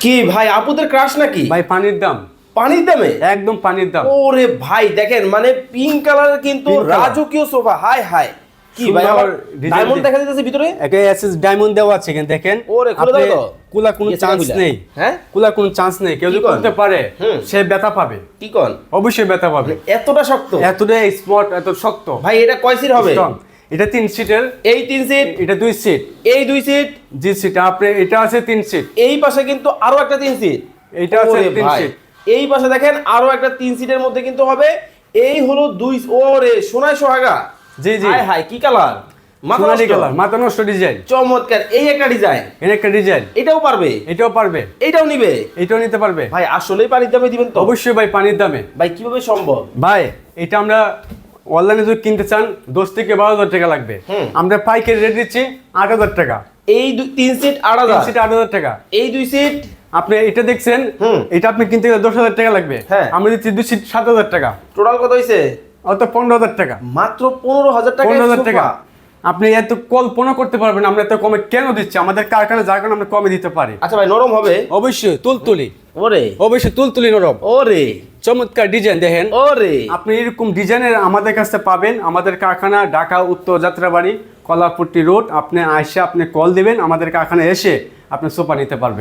কি ভাই আপুদের ক্রাশ নাকি? ভাই পানির দাম, পানির দামে? একদম পানির দাম। ওরে ভাই দেখেন মানে পিঙ্ক কালারের কিন্তু Pink color। রাজকীয় সোফা। হাই হাই কি ভাই সুন্দর আবার design ডায়মন্ড দিয়ে। দেখা যাচ্ছে ভিতরে। একে এসএস ডায়মন্ড দেওয়া আছে এখানে দেখেন। ওরে খুলে দাও তো। কুলা কোনো গেছে চান্স বুঝলা? নেই। হ্যাঁ কুলা কোনো চান্স নেই, কেউ কি যদি কন? করতে পারে হুম। সে ব্যথা পাবে, কি কোন অবশ্যই ব্যথা পাবে। এতটা শক্ত? এতটাই স্পট, এত শক্ত ভাই এটা কয় সিট হবে? Strong। এটা 3 সিটের, এই 3 সিট, এটা 2 সিট। এই 2 সিট, জি সিট আপনি, এটা আছে 3 সিট, এই পাশে কিন্তু আরো একটা 3 সিট। এইটা আছে ওরে 3 ভাই, সিট। এই পাশে দেখেন আরো একটা 3 সিটের মধ্যে কিন্তু হবে। এই হলো 2। ওরে সোনায় সোহাগা। জি জি, হাই হাই কি কালার, মাথা সোনালী নষ্ট। কালার, মাথা নষ্ট ডিজাইন। চমৎকার। এই একটা ডিজাইন, এর একটা ডিজাইন, এটাও পারবে, এটাও পারবে, এটাও নিবে। এটাও নিতে পারবে। ভাই আসলেই পানির দামে দিবেন তো? অবশ্যই ভাই পানির দামে। ভাই কিভাবে সম্ভব? ভাই এটা আমরা অনলাইনে যদি কিনতে চান 10 থেকে 12,000 টাকা লাগবে। হুম। আমরা পাইকারি রেট দিচ্ছি 8,000 টাকা। এই 3 সিট 3 8,000, সিট 8,000 টাকা। এই 2 সিট। আপনি এটা দেখছেন, হুম। এটা আপনি কিনতে গেলে 10,000 টাকা লাগবে। হ্যাঁ। আমরা দিচ্ছি 2 সিট 7,000 টাকা, টোটাল কত হইছে? অত 15,000 টাকা। মাত্র 15,000 টাকা। 15,000 টাকা। আপনি এত কল্পনা করতে পারবেন আমরা এত কমে কেন দিচ্ছি, আমাদের কারখানা যার কারণে আমরা কমে দিতে পারি। আচ্ছা ভাই নরম হবে? অবশ্যই তুলতুলি, ওরে অবশ্যই তুলতুলি নরম। ওরে চমৎকার ডিজাইন দেখেন। ওরে আপনি এরকম ডিজাইনের আমাদের কাছে পাবেন। আমাদের কারখানা ঢাকা উত্তর যাত্রাবাড়ি কলাপট্টি রোড। আপনি আইসা আপনি কল দিবেন, আমাদের কারখানায় এসে আপনি সোফা নিতে পারবেন।